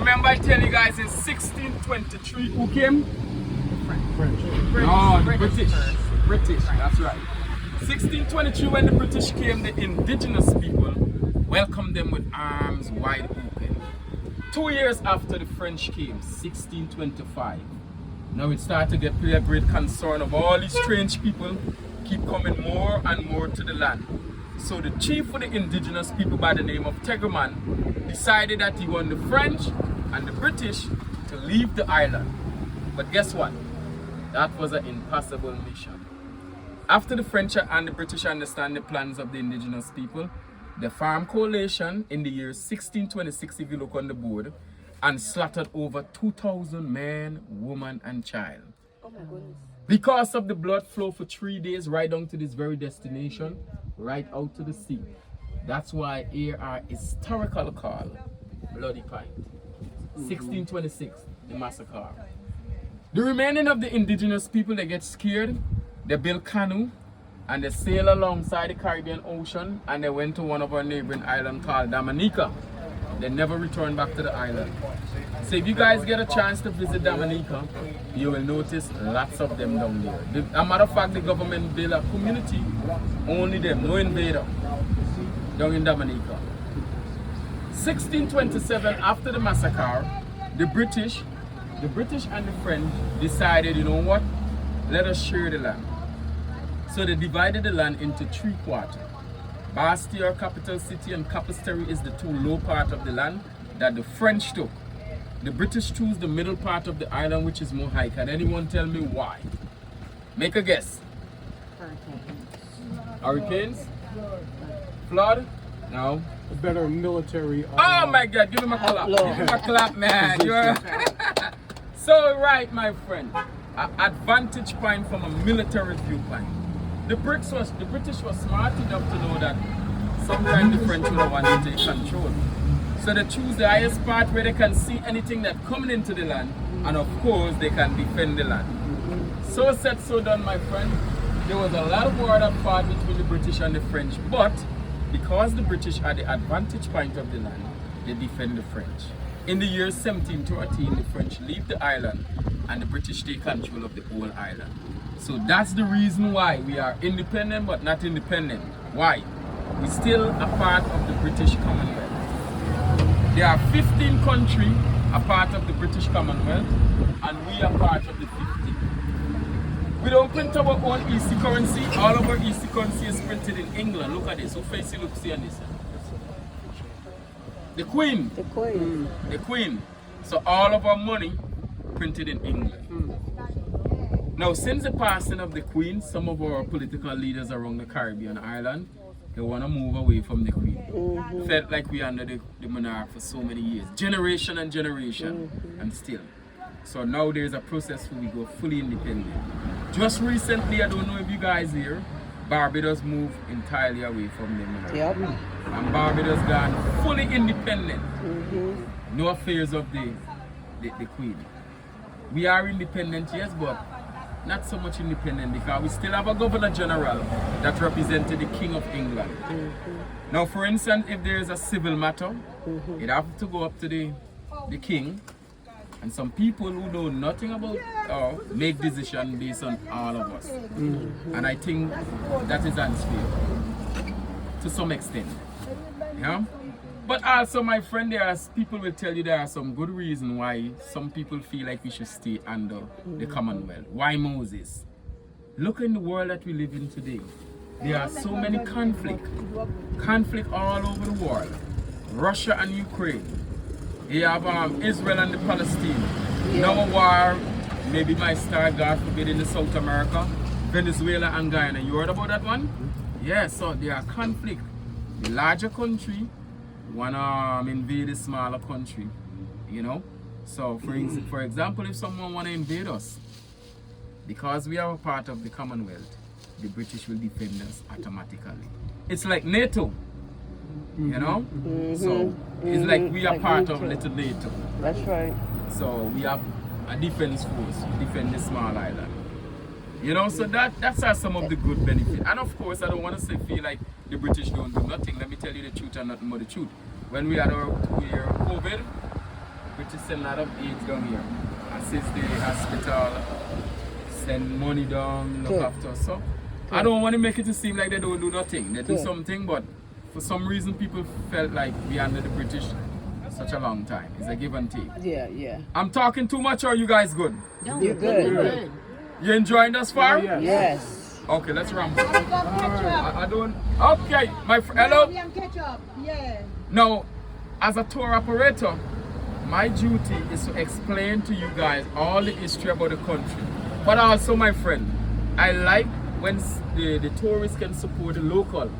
remember I tell you guys in 1623 who came? French. No, the British. British, that's right. 1623 when the British came, the indigenous people welcomed them with arms wide open. 2 years after the French came, 1625. Now it started to get a great concern of all these strange people keep coming more and more to the land. So the chief of the indigenous people by the name of Tegerman decided that he wanted the French and the British to leave the island. But guess what? That was an impossible mission. After the French and the British understand the plans of the indigenous people, the Farm Coalition in the year 1626, if you look on the board, and slaughtered over 2,000 men, women, and child. Oh my goodness. Because of the blood flow for 3 days right down to this very destination, right out to the sea. That's why here are historical called Bloody Pint. 1626, the massacre. The remaining of the indigenous people, they get scared, they build canoe, and they sail alongside the Caribbean Ocean, and they went to one of our neighboring islands called Dominica. They never returned back to the island. So if you guys get a chance to visit Dominica, you will notice lots of them down there. As a matter of fact, the government built a community, only them, no invader, down in Dominica. 1627, after the massacre, the British and the French decided, you know what, let us share the land. So they divided the land into 3 quarters. Bastia, capital city, and Capesterre is the 2 low part of the land that the French took. The British chose the middle part of the island, which is more high. Can anyone tell me why? Make a guess. Hurricanes? Flood? No. A better military. Oh my God! Give him a clap. Give him a clap, man. You're so right, my friend. Advantage point from a military viewpoint. The British was smart enough to know that sometimes the French would want to take control. So they choose the highest part where they can see anything that's coming into the land, and of course they can defend the land. So said, so done, my friend. There was a lot of war that fought between the British and the French, but because the British had the advantage point of the land, they defend the French. In the year 1713, the French leave the island and the British take control of the whole island. So that's the reason why we are independent but not independent. Why? We're still a part of the British Commonwealth. There are 15 countries a part of the British Commonwealth, and we are part of the 15. We don't print our own EC currency. All of our EC currency is printed in England. Look at this. So face you look, see on this. The Queen. the Queen. The Queen. So all of our money printed in England. Now, since the passing of the Queen, some of our political leaders around the Caribbean island, they want to move away from the Queen. Felt like we under the monarch for so many years, generation and generation, and still. So now there's a process where we go fully independent. Just recently, I don't know if you guys hear, Barbados moved entirely away from the monarch. Yep. And Barbados gone fully independent. No affairs of the Queen. We are independent, yes, but not so much independent because we still have a Governor General that represented the King of England. Now, for instance, if there is a civil matter, it has to go up to the King, and some people who know nothing about make decisions based on all of us. And I think that is unfair to some extent. Yeah? But also, my friend, people will tell you there are some good reasons why some people feel like we should stay under the Commonwealth. Why Moses? Look in the world that we live in today. There are so many conflict all over the world. Russia and Ukraine. You have Israel and the Palestine. Now a war, maybe might start, God forbid, in the South America, Venezuela and Guyana. You heard about that one? Yeah, so there are conflict. The larger country wanna invade a smaller country, you know. So for example, if someone wanna invade us, because we are a part of the Commonwealth, the British will defend us automatically. It's like NATO, you know. So it's like we are part of little NATO. That's right. So we have a defense force to defend the small island. You know, so that's some of the good benefits. And of course, I don't want to feel like the British don't do nothing. Let me tell you the truth and nothing but the truth. When we had our COVID, the British send a lot of aids down here. Assist the hospital, send money down, look Good. after us. So I don't want to make it to seem like they don't do nothing. They do Good. something, but for some reason people felt like we under the British such a long time. It's a give and take. Yeah. I'm talking too much, or are you guys good? You're good. You enjoying thus far? Yes. Yes. Okay, let's ramble. Ketchup. I don't. Okay, my friend. Hello. Colombian ketchup. Yeah. Now, as a tour operator, my duty is to explain to you guys all the history about the country. But also, my friend, I like when the tourists can support the local.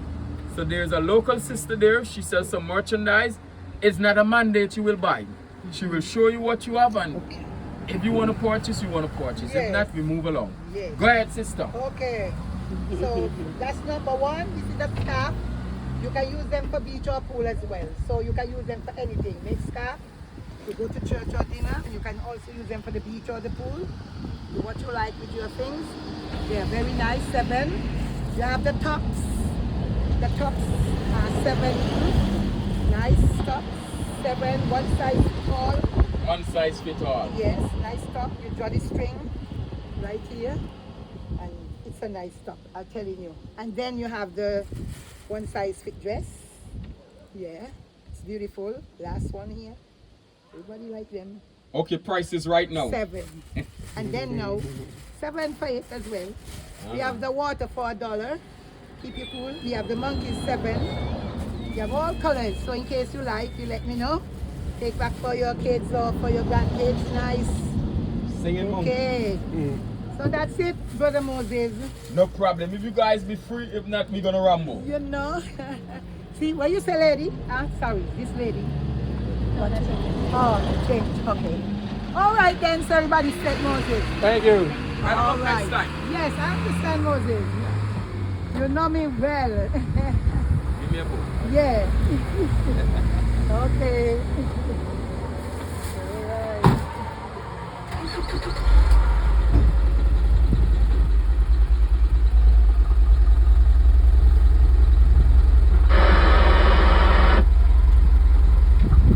So there's a local sister there. She sells some merchandise. It's not a mandate you will buy. She will show you what you have, and Okay. if you want to purchase, you want to purchase. If Yes. not, we move along. Yes. Go ahead, sister. Okay. So that's number one. This is the scarf. You can use them for beach or pool as well. So you can use them for anything. Make scarf. You go to church or dinner. You can also use them for the beach or the pool. Do what you like with your things. They are very nice. 7. You have the tops. The tops are 7. Nice tops. 7. One size tall. One size fit all. Yes, nice top. You draw the string right here, and it's a nice top, I'm telling you. And then you have the one size fit dress. Yeah, it's beautiful. Last one here. Everybody like them. Okay, prices right now. 7. And then now, 7 for it as well. We have the water for $1. Keep you cool. We have the monkeys 7. You have all colors. So in case you like, you let me know. Take back for your kids or for your grandkids. Nice. Singing monkey. Okay. So that's it, Brother Moses. No problem. If you guys be free, if not, we gonna ramble. You know. See, what you say, lady? Ah, sorry, this lady. Oh, change. Okay. All right then, so everybody said Moses. Thank you. And All up right. next time. Yes, I understand Moses. You know me well. Give me a book. Yeah. Okay. All right.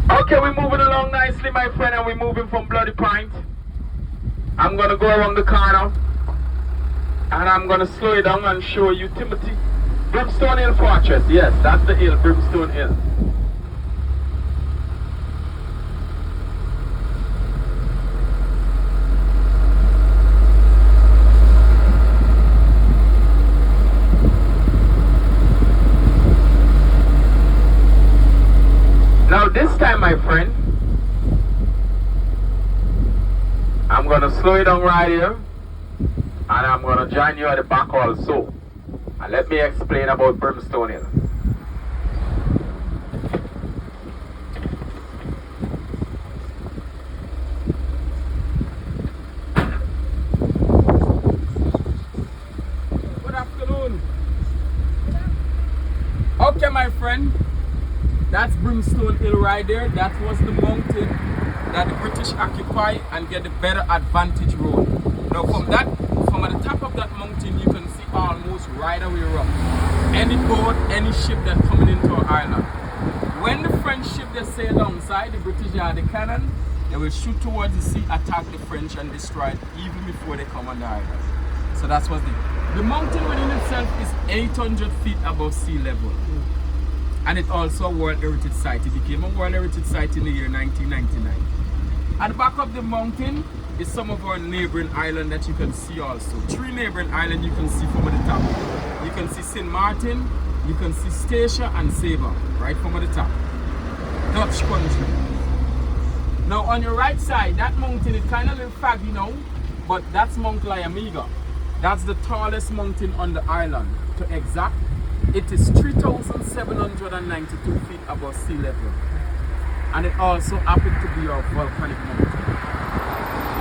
Okay, we're moving along nicely, my friend, and we're moving from Bloody Pint. I'm gonna go around the corner, and I'm gonna slow it down and show you Timothy. Brimstone Hill Fortress, yes, that's the hill, Brimstone Hill. Now this time, my friend, I'm gonna slow it down right here, and I'm gonna join you at the back also. And let me explain about Brimstone Hill. Good afternoon. Okay, my friend. That's Brimstone Hill right there. That was the mountain that the British occupy and get the better advantage road. Now from the top of that mountain, you can see almost right away up any boat, any ship that coming into our island. When the French ship they sail alongside, the British have the cannon, they will shoot towards the sea, attack the French and destroy it even before they come on the island. So that's what's the mountain within itself is 800 feet above sea level. And it's also a World Heritage Site. It became a World Heritage Site in the year 1999. At the back of the mountain is some of our neighboring islands that you can see also. 3 neighboring islands you can see from the top. You can see St. Martin, you can see Statia and Saba, right from the top. Dutch country. Now on your right side, that mountain is kind of a little foggy now, but that's Mount Liamiga. That's the tallest mountain on the island. To exact, it is 3,792 feet above sea level. And it also happened to be our volcanic mountain.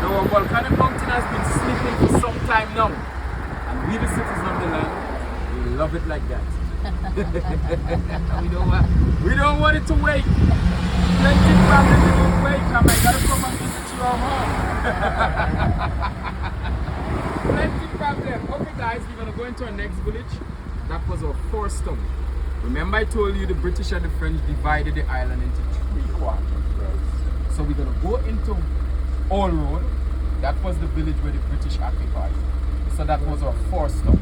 Now our volcanic mountain has been sleeping for some time now. And we the citizens of the land, we love it like that. we don't want it to wait. Plenty of problems it don't wait. I gotta come and visit you at home. Plenty of problems. Okay guys, we're gonna go into our next village. That was our 4th stone. Remember I told you the British and the French divided the island into 3 quarters. So we're gonna go into Old Road. That was the village where the British occupied. So that was our first stop.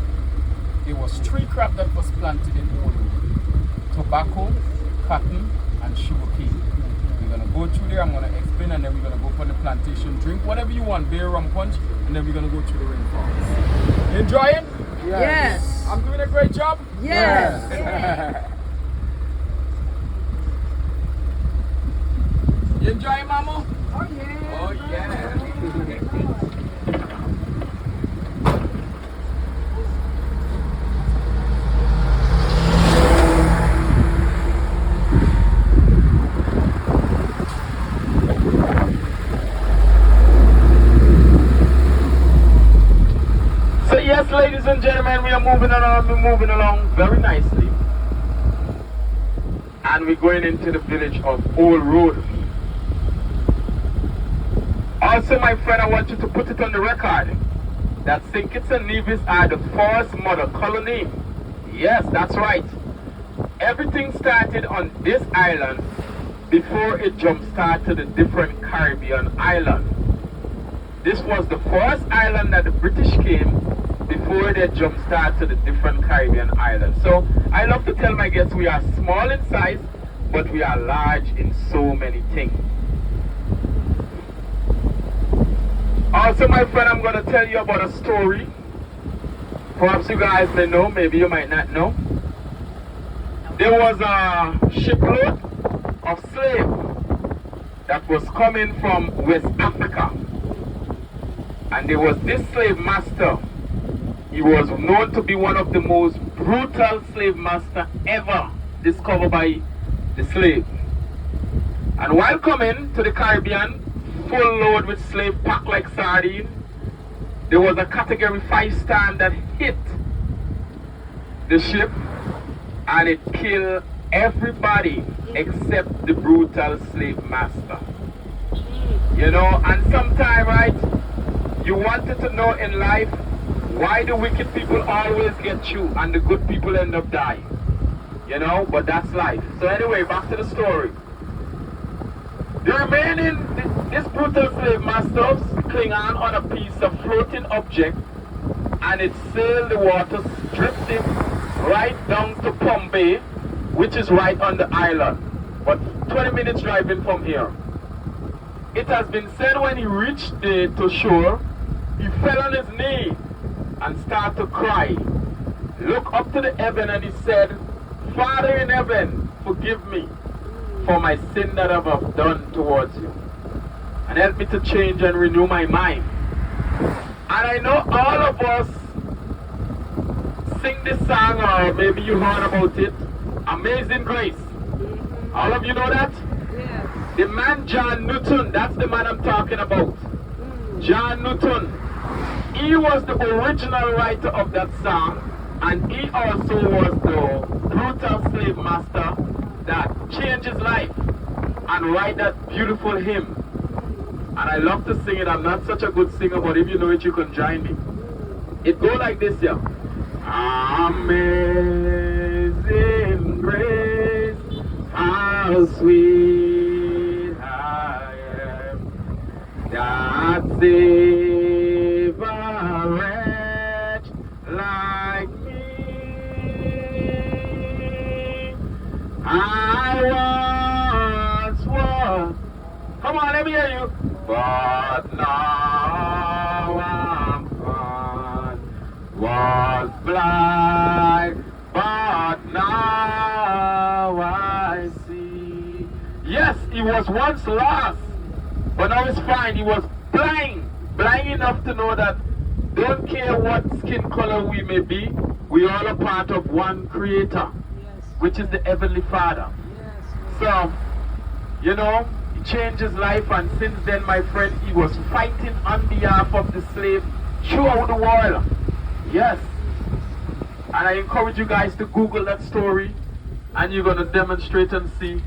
There was 3 crop that was planted in Old Road. Tobacco, cotton, and sugarcane. We're gonna go through there, I'm gonna explain, and then we're gonna go for the plantation, drink whatever you want, beer, rum punch, and then we're gonna go through the rainforest. You enjoying? Yes. I'm doing a great job? Yes. You enjoying, Mama? Oh yeah. Oh yeah. So yes, ladies and gentlemen, we are moving along. We're moving along very nicely, and we're going into the village of Old Road. Also, my friend, I want you to put it on the record that St. Kitts and Nevis are the first mother colony. Yes, that's right. Everything started on this island before it jump-started to the different Caribbean islands. This was the first island that the British came before they jump-started to the different Caribbean islands. So I love to tell my guests we are small in size, but we are large in so many things. Also, my friend, I'm going to tell you about a story. Perhaps you guys may know, maybe you might not know. There was a shipload of slaves that was coming from West Africa. And there was this slave master. He was known to be one of the most brutal slave masters ever discovered by the slave. And while coming to the Caribbean, full load with slave packed like sardine, there was a category 5 storm that hit the ship and it killed everybody except the brutal slave master. You know, and sometime, right, you wanted to know in life, why do wicked people always get you and the good people end up dying? You know, but that's life. So anyway, back to the story. The remaining, this brutal slave master cling on a piece of floating object, and it sailed the waters, drifting right down to Pompey, which is right on the island, but 20 minutes driving from here. It has been said when he reached to shore, he fell on his knee and started to cry. Look up to the heaven and he said, Father in heaven, forgive me for my sin that I have done towards you. And help me to change and renew my mind. And I know all of us sing this song, or maybe you heard about it, Amazing Grace. All of you know that? Yes. The man John Newton, that's the man I'm talking about. John Newton. He was the original writer of that song, and he also was the brutal slave master that changed his life and write that beautiful hymn. And I love to sing it. I'm not such a good singer, but if you know it, you can join me. It goes like this, yeah. Amazing grace, how sweet I am, that save a wretch like me. I once was, come on, let me hear you. But now I'm gone, was blind, but now I see. Yes, he was once lost, but now he's fine. He was blind enough to know that don't care what skin color we may be, we all are part of one creator, which is the Heavenly Father. So, you know, he changed his life, and since then, my friend, he was fighting on behalf of the slave throughout the world. Yes. And I encourage you guys to Google that story, and you're going to demonstrate and see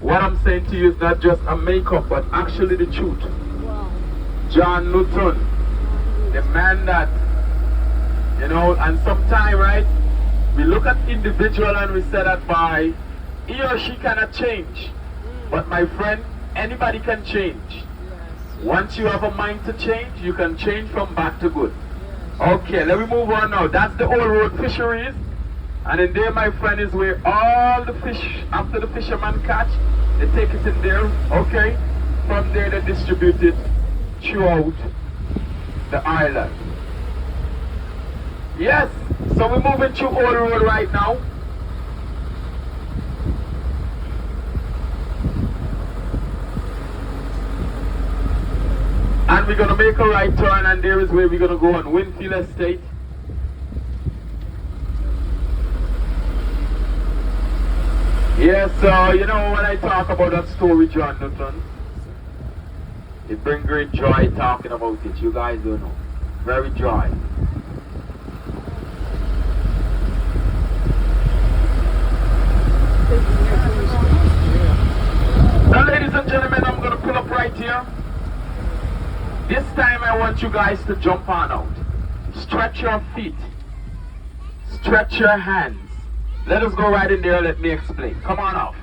what I'm saying to you is not just a makeup, but actually the truth. Wow. John Newton, the man that, you know, and sometime, right, we look at individual and we say that by he or she cannot change. But my friend, anybody can change. Once you have a mind to change, you can change from bad to good. Okay, let me move on now. That's the old road fisheries. And in there, my friend, is where all the fish, after the fishermen catch, they take it in there, okay? From there, they distribute it throughout the island. Yes, so we're moving through old road right now. And we're going to make a right turn, and there is where we're going to go on Winfield Estate. Yes, you know when I talk about that story, John Newton, it brings great joy talking about it. You guys don't know. Very joy. Now, ladies and gentlemen, I'm going to pull up right here. This time I want you guys to jump on out. Stretch your feet. Stretch your hands. Let us go right in there and let me explain. Come on off.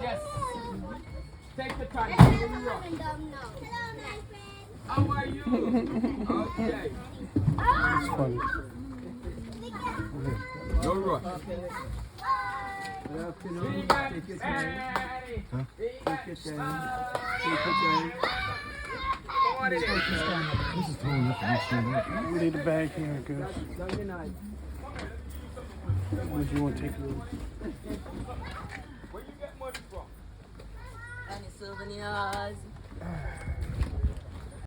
Yes. Take the time. How are you? Okay. It's funny. No rush. Good afternoon. Take your time. Take your time. Take your time. This is totally different. We need a bag here, good. What do you want to take? Any souvenirs?